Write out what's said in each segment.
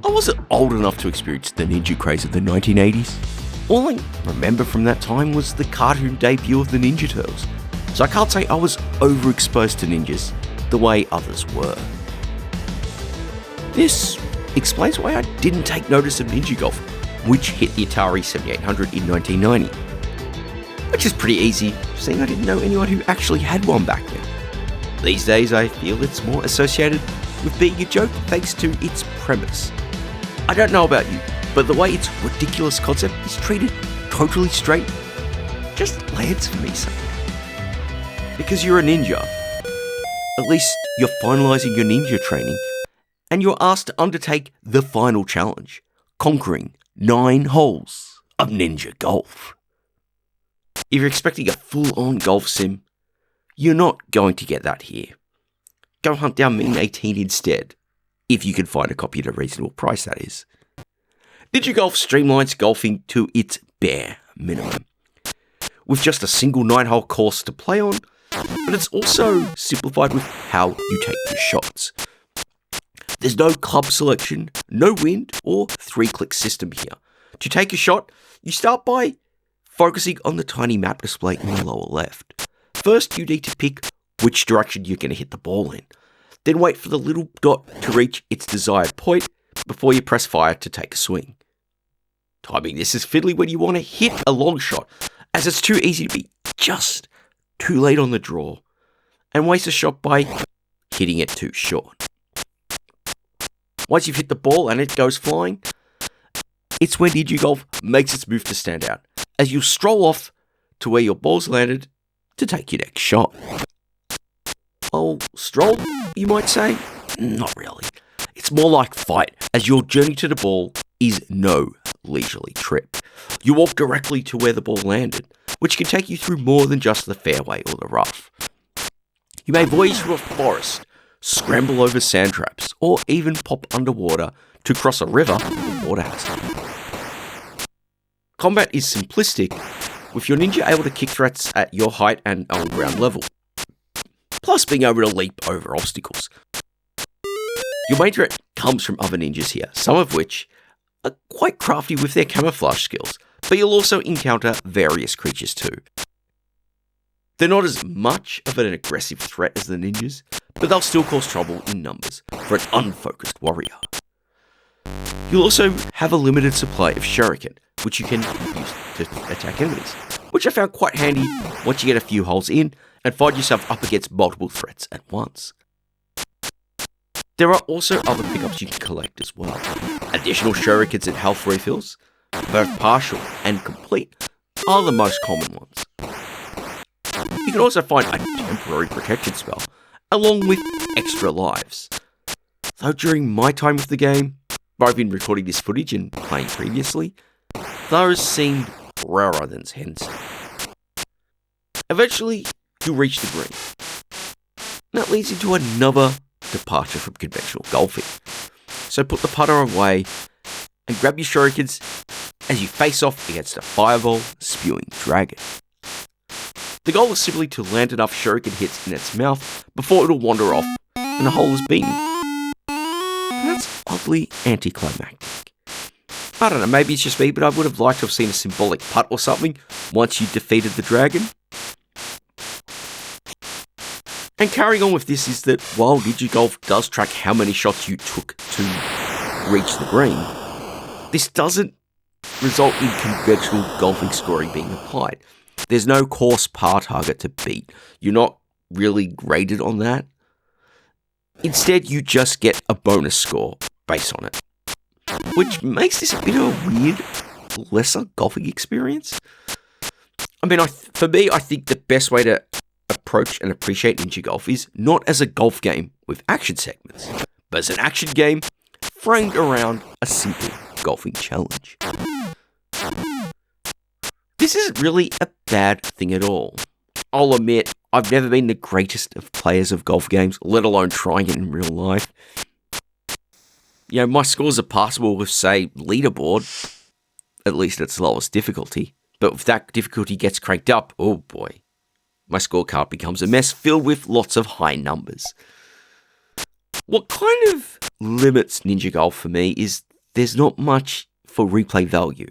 I wasn't old enough to experience the Ninja Craze of the 1980s. All I remember from that time was the cartoon debut of the Ninja Turtles, so I can't say I was overexposed to ninjas the way others were. This explains why I didn't take notice of Ninja Golf, which hit the Atari 7800 in 1990. Which is pretty easy, seeing I didn't know anyone who actually had one back then. These days I feel it's more associated with being a joke thanks to its premise. I don't know about you, but the way its ridiculous concept is treated totally straight just lands for me somehow. Because you're a ninja. At least you're finalising your ninja training, and you're asked to undertake the final challenge, conquering 9 holes of Ninja Golf. If you're expecting a full-on golf sim, you're not going to get that here. Go hunt down Mean 18 instead, if you can find a copy at a reasonable price, that is. Ninja Golf streamlines golfing to its bare minimum, with just a single 9-hole course to play on, but it's also simplified with how you take your shots. There's no club selection, no wind, or 3-click system here. To take a shot, you start by focusing on the tiny map display in the lower left. First, you need to pick which direction you're going to hit the ball in. Then wait for the little dot to reach its desired point before you press fire to take a swing. Timing this is fiddly when you want to hit a long shot, as it's too easy to be just too late on the draw and waste a shot by hitting it too short. Once you've hit the ball and it goes flying, it's when Ninja Golf makes its move to stand out, as you stroll off to where your ball's landed to take your next shot. Oh, stroll, you might say? Not really. It's more like fight, as your journey to the ball is no leisurely trip. You walk directly to where the ball landed, which can take you through more than just the fairway or the rough. You may voyage through a forest, scramble over sand traps, or even pop underwater to cross a river with water hazard. Combat is simplistic, with your ninja able to kick threats at your height and on ground level, plus being able to leap over obstacles. Your main threat comes from other ninjas here, some of which are quite crafty with their camouflage skills, but you'll also encounter various creatures too. They're not as much of an aggressive threat as the ninjas, but they'll still cause trouble in numbers for an unfocused warrior. You'll also have a limited supply of shuriken, which you can use to attack enemies, which I found quite handy once you get a few holes in and find yourself up against multiple threats at once. There are also other pickups you can collect as well. Additional shurikens and health refills, both partial and complete, are the most common ones. You can also find a temporary protection spell, along with extra lives. Though during my time with the game, where I've been recording this footage and playing previously, those seemed rarer than hens. Eventually, you'll reach the green. That leads into another departure from conventional golfing. So put the putter away and grab your shurikens as you face off against a fireball spewing dragon. The goal is simply to land enough shuriken hits in its mouth before it'll wander off and the hole is beaten. That's oddly anticlimactic. I don't know, maybe it's just me, but I would have liked to have seen a symbolic putt or something once you defeated the dragon. And carrying on with this is that while Ninja Golf does track how many shots you took to reach the green, this doesn't result in conventional golfing scoring being applied. There's no course par target to beat. You're not really graded on that. Instead, you just get a bonus score based on it, which makes this a bit of a weird, lesser golfing experience. I mean, for me, I think the best way to approach and appreciate Ninja Golf is not as a golf game with action segments, but as an action game framed around a simple golfing challenge. This isn't really a bad thing at all. I'll admit, I've never been the greatest of players of golf games, let alone trying it in real life. You know, my scores are passable with, say, leaderboard, at least at its lowest difficulty. But if that difficulty gets cranked up, oh boy, my scorecard becomes a mess filled with lots of high numbers. What kind of limits Ninja Golf for me is there's not much for replay value.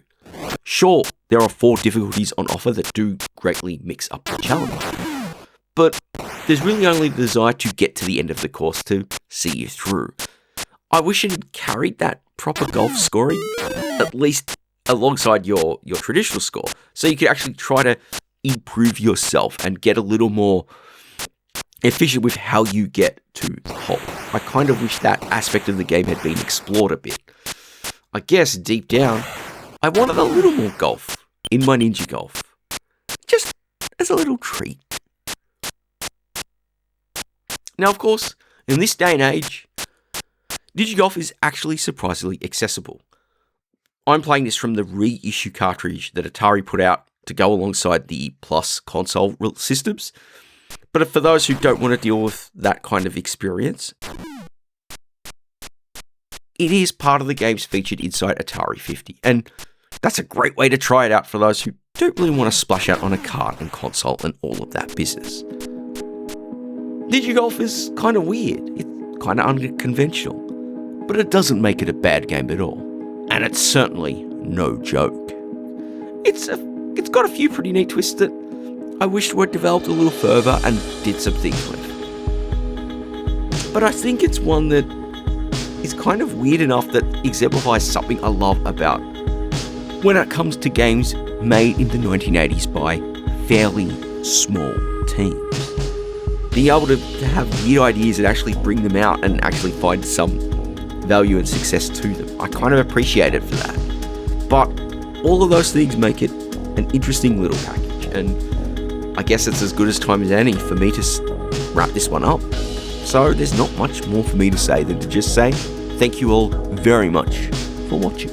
Sure, there are 4 difficulties on offer that do greatly mix up the challenge, but there's really only the desire to get to the end of the course to see you through. I wish it had carried that proper golf scoring, at least alongside your traditional score, so you could actually try to improve yourself and get a little more efficient with how you get to the hole. I kind of wish that aspect of the game had been explored a bit. I guess deep down, I wanted a little more golf in my Ninja Golf, just as a little treat. Now, of course, in this day and age, Ninja Golf is actually surprisingly accessible. I'm playing this from the reissue cartridge that Atari put out to go alongside the Plus console systems. But for those who don't want to deal with that kind of experience, it is part of the games featured inside Atari 50, and that's a great way to try it out for those who don't really want to splash out on a card and console and all of that business. Ninja Golf is kind of weird, it's kind of unconventional, but it doesn't make it a bad game at all, and it's certainly no joke. It's got a few pretty neat twists that I wished were developed a little further and did some things with. But I think it's one that is kind of weird enough that exemplifies something I love about when it comes to games made in the 1980s by fairly small teams. Being able to have weird ideas and actually bring them out and actually find some value and success to them. I kind of appreciate it for that. But all of those things make it an interesting little package, and I guess it's as good as time as any for me to wrap this one up. So there's not much more for me to say than to just say thank you all very much for watching.